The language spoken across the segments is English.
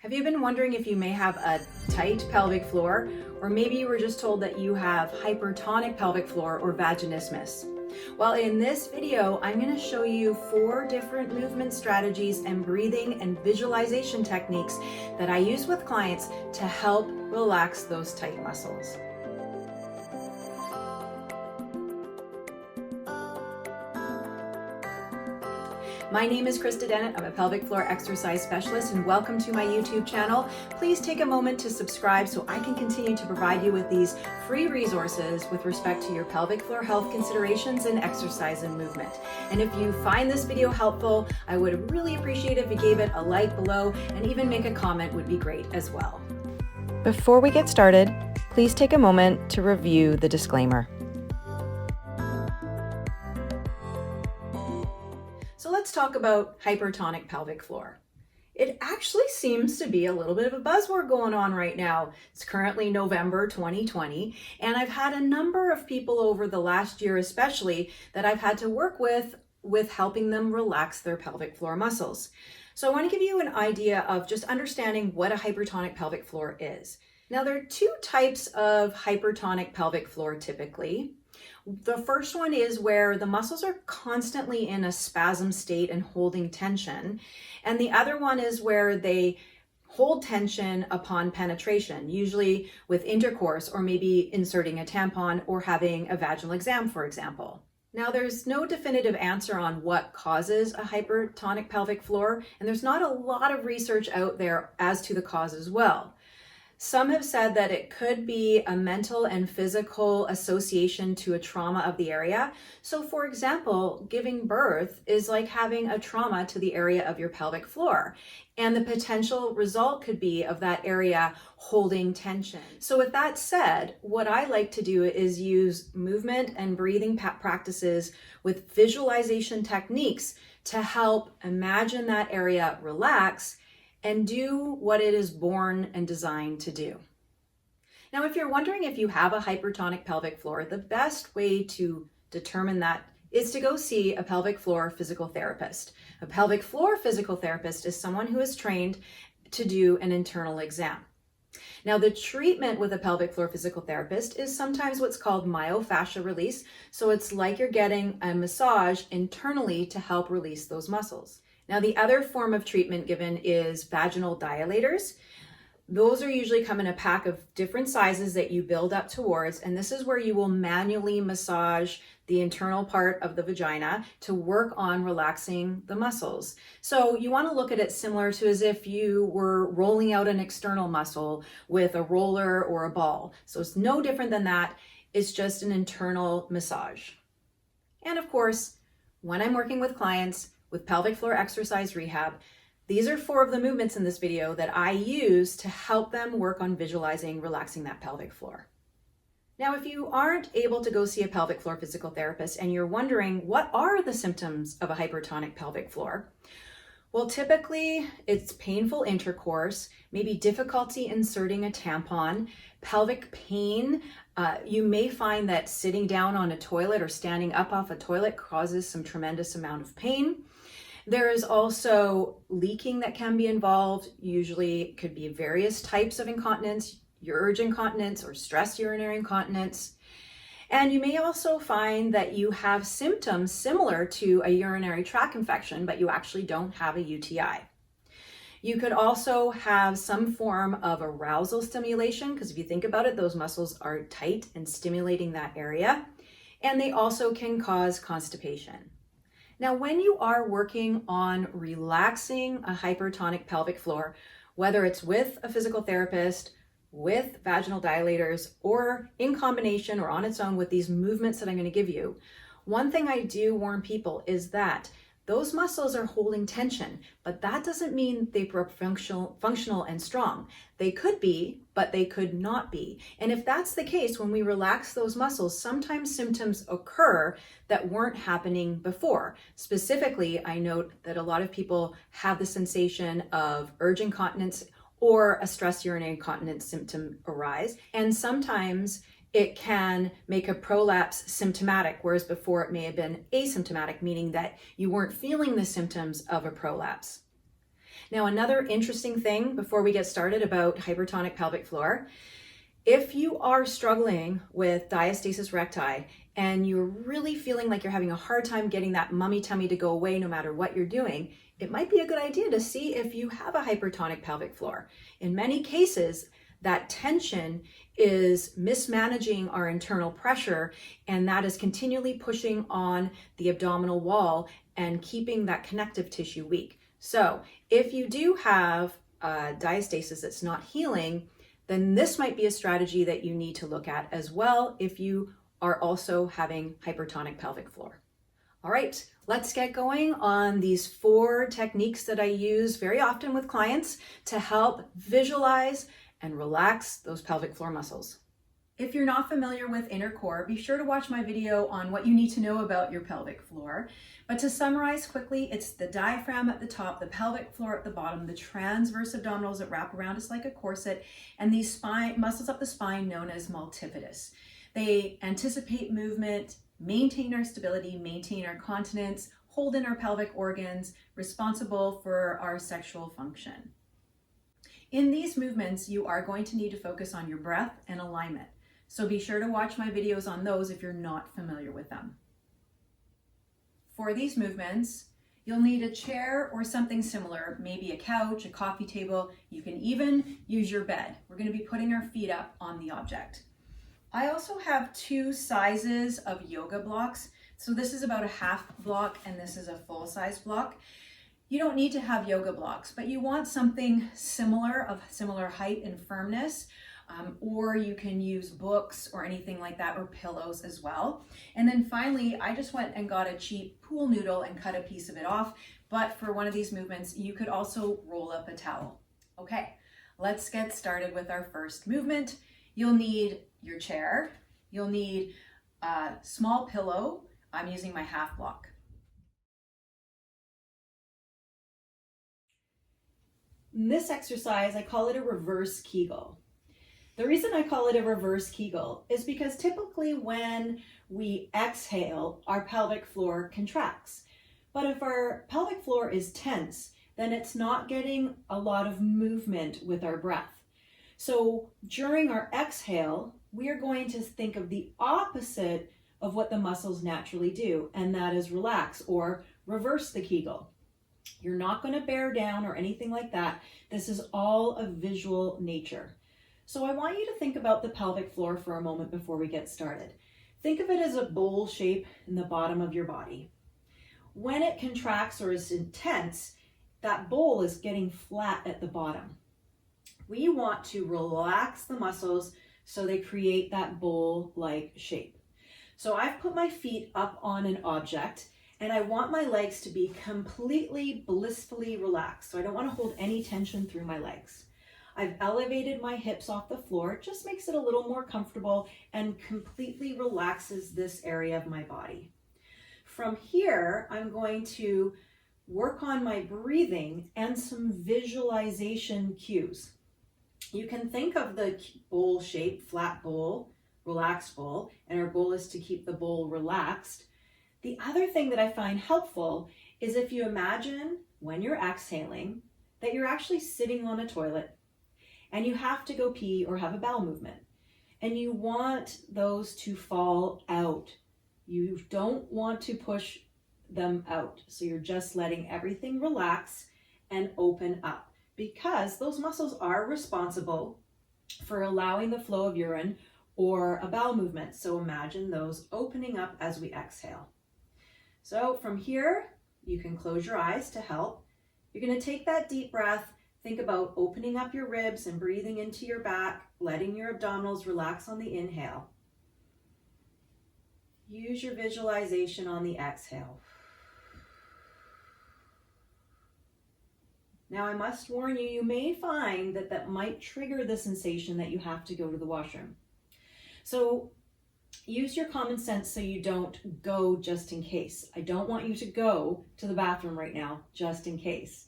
Have you been wondering if you may have a tight pelvic floor, or maybe you were just told that you have hypertonic pelvic floor or vaginismus? Well, in this video, I'm going to show you 4 different movement strategies and breathing and visualization techniques that I use with clients to help relax those tight muscles. My name is Krista Dennett. I'm a pelvic floor exercise specialist, and welcome to my YouTube channel. Please take a moment to subscribe so I can continue to provide you with these free resources with respect to your pelvic floor health considerations and exercise and movement. And if you find this video helpful, I would really appreciate it if you gave it a like below, and even make a comment would be great as well. Before we get started, please take a moment to review the disclaimer. So let's talk about hypertonic pelvic floor. It actually seems to be a little bit of a buzzword going on right now. It's currently November 2020, and I've had a number of people over the last year especially that I've had to work with helping them relax their pelvic floor muscles. So I want to give you an idea of just understanding what a hypertonic pelvic floor is. Now, there are 2 types of hypertonic pelvic floor typically. The first one is where the muscles are constantly in a spasm state and holding tension. And the other one is where they hold tension upon penetration, usually with intercourse or maybe inserting a tampon or having a vaginal exam, for example. Now, there's no definitive answer on what causes a hypertonic pelvic floor, and there's not a lot of research out there as to the cause as well. Some have said that it could be a mental and physical association to a trauma of the area. So for example, giving birth is like having a trauma to the area of your pelvic floor. And the potential result could be of that area holding tension. So with that said, what I like to do is use movement and breathing practices with visualization techniques to help imagine that area relax and do what it is born and designed to do. Now, if you're wondering if you have a hypertonic pelvic floor, the best way to determine that is to go see a pelvic floor physical therapist. A pelvic floor physical therapist is someone who is trained to do an internal exam. Now, the treatment with a pelvic floor physical therapist is sometimes what's called myofascial release. So it's like you're getting a massage internally to help release those muscles. Now, the other form of treatment given is vaginal dilators. Those are usually come in a pack of different sizes that you build up towards, and this is where you will manually massage the internal part of the vagina to work on relaxing the muscles. So you want to look at it similar to as if you were rolling out an external muscle with a roller or a ball. So it's no different than that. It's just an internal massage. And of course, when I'm working with clients with pelvic floor exercise rehab, these are 4 of the movements in this video that I use to help them work on visualizing relaxing that pelvic floor. Now, if you aren't able to go see a pelvic floor physical therapist and you're wondering what are the symptoms of a hypertonic pelvic floor, well, typically it's painful intercourse, maybe difficulty inserting a tampon, pelvic pain. You may find that sitting down on a toilet or standing up off a toilet causes some tremendous amount of pain. There is also leaking that can be involved. Usually it could be various types of incontinence, urge incontinence or stress urinary incontinence. And you may also find that you have symptoms similar to a urinary tract infection, but you actually don't have a UTI. You could also have some form of arousal stimulation, because if you think about it, those muscles are tight and stimulating that area. And they also can cause constipation. Now, when you are working on relaxing a hypertonic pelvic floor, whether it's with a physical therapist, with vaginal dilators, or in combination or on its own with these movements that I'm going to give you, one thing I do warn people is that those muscles are holding tension, but that doesn't mean they are functional and strong. They could be, but they could not be. And if that's the case, when we relax those muscles, sometimes symptoms occur that weren't happening before. Specifically, I note that a lot of people have the sensation of urge incontinence or a stress urinary incontinence symptom arise. And sometimes it can make a prolapse symptomatic, whereas before it may have been asymptomatic, meaning that you weren't feeling the symptoms of a prolapse. Now, another interesting thing before we get started about hypertonic pelvic floor, if you are struggling with diastasis recti and you're really feeling like you're having a hard time getting that mummy tummy to go away no matter what you're doing, it might be a good idea to see if you have a hypertonic pelvic floor. In many cases, that tension is mismanaging our internal pressure, and that is continually pushing on the abdominal wall and keeping that connective tissue weak. So if you do have diastasis that's not healing, then this might be a strategy that you need to look at as well if you are also having hypertonic pelvic floor. All right, let's get going on these 4 techniques that I use very often with clients to help visualize and relax those pelvic floor muscles. If you're not familiar with inner core, be sure to watch my video on what you need to know about your pelvic floor. But to summarize quickly, it's the diaphragm at the top, the pelvic floor at the bottom, the transverse abdominals that wrap around us like a corset, and these spine muscles up the spine known as multifidus. They anticipate movement, maintain our stability, maintain our continence, hold in our pelvic organs, responsible for our sexual function. In these movements, you are going to need to focus on your breath and alignment. So be sure to watch my videos on those if you're not familiar with them. For these movements, you'll need a chair or something similar, maybe a couch, a coffee table. You can even use your bed. We're going to be putting our feet up on the object. I also have 2 sizes of yoga blocks. So this is about a half block and this is a full size block. You don't need to have yoga blocks, but you want something similar, of similar height and firmness, or you can use books or anything like that, or pillows as well. And then finally, I just went and got a cheap pool noodle and cut a piece of it off. But for one of these movements, you could also roll up a towel. Okay, let's get started with our first movement. You'll need your chair. You'll need a small pillow. I'm using my half block. In this exercise, I call it a reverse kegel. The reason I call it a reverse kegel is because typically when we exhale, our pelvic floor contracts. But if our pelvic floor is tense, then it's not getting a lot of movement with our breath. So during our exhale, we are going to think of the opposite of what the muscles naturally do, and that is relax or reverse the kegel. You're not going to bear down or anything like that. This is all of visual nature. So I want you to think about the pelvic floor for a moment before we get started. Think of it as a bowl shape in the bottom of your body. When it contracts or is intense, that bowl is getting flat at the bottom. We want to relax the muscles so they create that bowl-like shape. So I've put my feet up on an object and I want my legs to be completely blissfully relaxed. So I don't want to hold any tension through my legs. I've elevated my hips off the floor. It just makes it a little more comfortable and completely relaxes this area of my body. From here, I'm going to work on my breathing and some visualization cues. You can think of the bowl shape, flat bowl, relaxed bowl, and our goal is to keep the bowl relaxed. The other thing that I find helpful is if you imagine when you're exhaling that you're actually sitting on a toilet and you have to go pee or have a bowel movement, and you want those to fall out. You don't want to push them out. So you're just letting everything relax and open up, because those muscles are responsible for allowing the flow of urine or a bowel movement. So imagine those opening up as we exhale. So from here, you can close your eyes to help. You're going to take that deep breath. Think about opening up your ribs and breathing into your back, letting your abdominals relax on the inhale. Use your visualization on the exhale. Now I must warn you, you may find that that might trigger the sensation that you have to go to the washroom. So use your common sense so you don't go just in case. I don't want you to go to the bathroom right now just in case.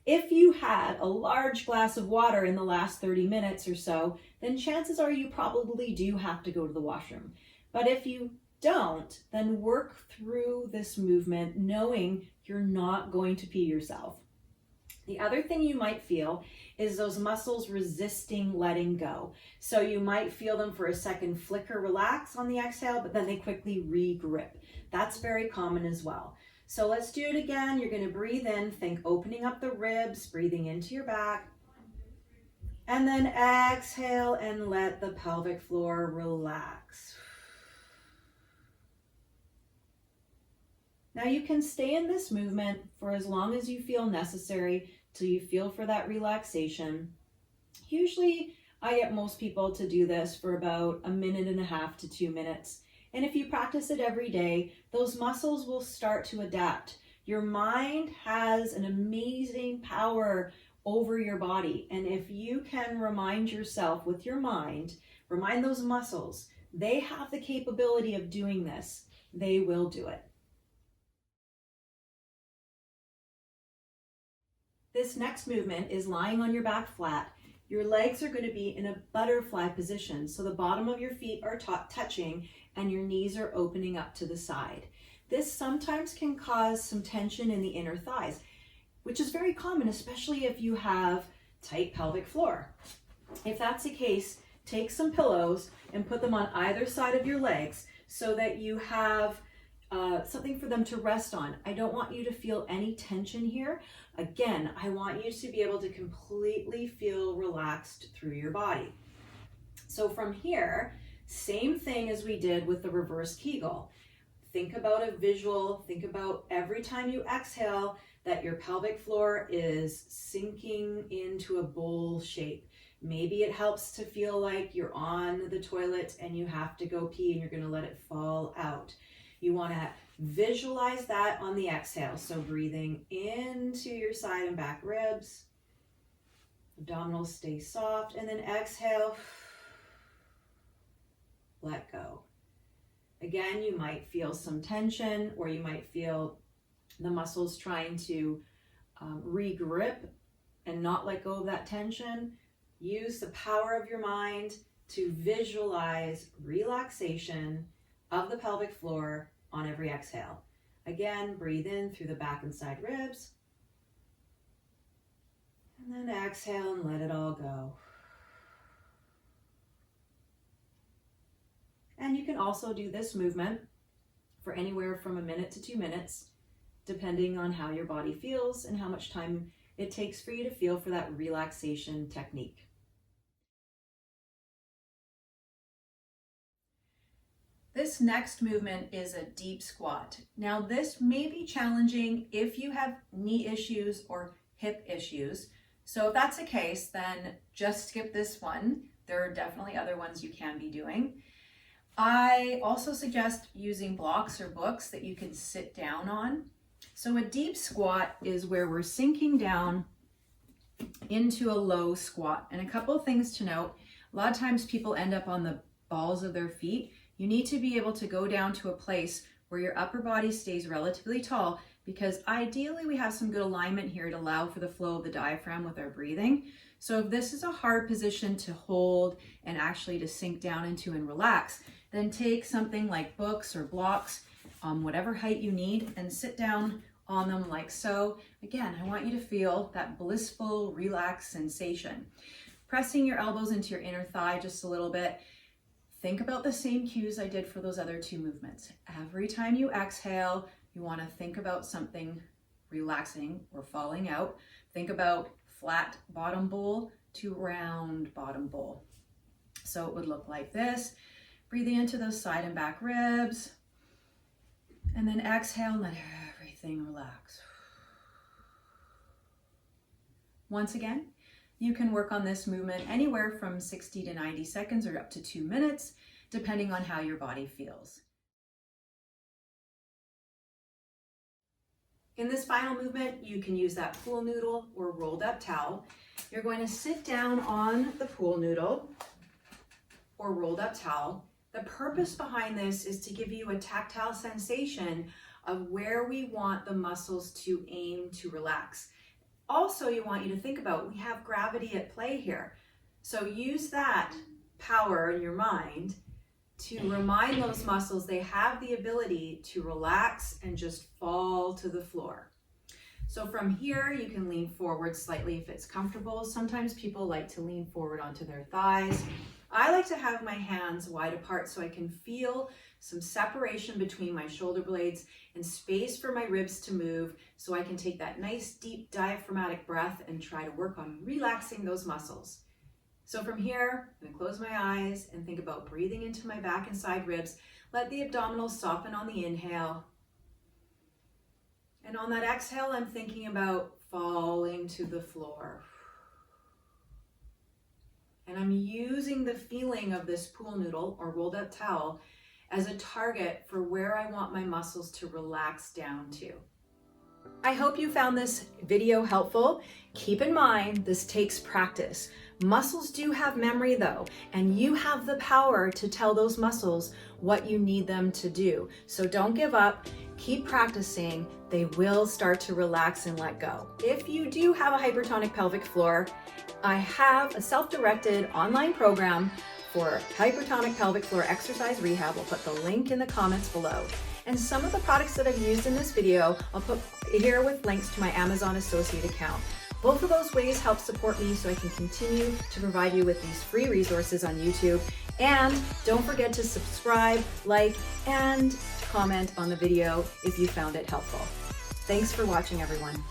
If you had a large glass of water in the last 30 minutes or so, then chances are you probably do have to go to the washroom. But if you don't, then work through this movement knowing you're not going to pee yourself. The other thing you might feel is those muscles resisting letting go. So you might feel them for a second flicker, relax on the exhale, but then they quickly re-grip. That's very common as well. So let's do it again. You're going to breathe in, think opening up the ribs, breathing into your back. And then exhale and let the pelvic floor relax. Now you can stay in this movement for as long as you feel necessary till you feel for that relaxation. Usually I get most people to do this for about 1.5 minutes to 2 minutes. And if you practice it every day, those muscles will start to adapt. Your mind has an amazing power over your body. And if you can remind yourself with your mind, remind those muscles, they have the capability of doing this. They will do it. This next movement is lying on your back flat. Your legs are going to be in a butterfly position. So the bottom of your feet are touching and your knees are opening up to the side. This sometimes can cause some tension in the inner thighs, which is very common, especially if you have tight pelvic floor. If that's the case, take some pillows and put them on either side of your legs so that you have something for them to rest on. I don't want you to feel any tension here. Again, I want you to be able to completely feel relaxed through your body. So from here, same thing as we did with the reverse kegel. Think about a visual, think about every time you exhale that your pelvic floor is sinking into a bowl shape. Maybe it helps to feel like you're on the toilet and you have to go pee and you're going to let it fall out. You want to visualize that on the exhale. So breathing into your side and back ribs. Abdominals stay soft. And then exhale. Let go. Again, you might feel some tension or you might feel the muscles trying to re-grip and not let go of that tension. Use the power of your mind to visualize relaxation of the pelvic floor on every exhale. Again, breathe in through the back and side ribs. And then exhale and let it all go. And you can also do this movement for anywhere from 1 minute to 2 minutes, depending on how your body feels and how much time it takes for you to feel for that relaxation technique. This next movement is a deep squat. Now this may be challenging if you have knee issues or hip issues. So if that's the case, then just skip this one. There are definitely other ones you can be doing. I also suggest using blocks or books that you can sit down on. So a deep squat is where we're sinking down into a low squat. And a couple of things to note, a lot of times people end up on the balls of their feet. You need to be able to go down to a place where your upper body stays relatively tall, because ideally we have some good alignment here to allow for the flow of the diaphragm with our breathing. So if this is a hard position to hold and actually to sink down into and relax, then take something like books or blocks, whatever height you need, and sit down on them like so. Again, I want you to feel that blissful, relaxed sensation. Pressing your elbows into your inner thigh just a little bit. Think about the same cues I did for those other two movements. Every time you exhale, you want to think about something relaxing or falling out. Think about flat bottom bowl to round bottom bowl. So it would look like this. Breathing into those side and back ribs. And then exhale and let everything relax. Once again, you can work on this movement anywhere from 60 to 90 seconds or up to 2 minutes, depending on how your body feels. In this final movement, you can use that pool noodle or rolled up towel. You're going to sit down on the pool noodle or rolled up towel. The purpose behind this is to give you a tactile sensation of where we want the muscles to aim to relax. Also, you want you to think about, we have gravity at play here. So use that power in your mind to remind those muscles they have the ability to relax and just fall to the floor. So from here, you can lean forward slightly if it's comfortable. Sometimes people like to lean forward onto their thighs. I like to have my hands wide apart so I can feel some separation between my shoulder blades and space for my ribs to move, so I can take that nice deep diaphragmatic breath and try to work on relaxing those muscles. So from here, I'm gonna close my eyes and think about breathing into my back and side ribs. Let the abdominals soften on the inhale. And on that exhale, I'm thinking about falling to the floor. And I'm using the feeling of this pool noodle or rolled up towel as a target for where I want my muscles to relax down to. I hope you found this video helpful. Keep in mind, this takes practice. Muscles do have memory though, and you have the power to tell those muscles what you need them to do. So don't give up, keep practicing. They will start to relax and let go. If you do have a hypertonic pelvic floor, I have a self-directed online program for hypertonic pelvic floor exercise rehab. I'll put the link in the comments below. And some of the products that I've used in this video, I'll put here with links to my Amazon associate account. Both of those ways help support me so I can continue to provide you with these free resources on YouTube. And don't forget to subscribe, like, and comment on the video if you found it helpful. Thanks for watching, everyone.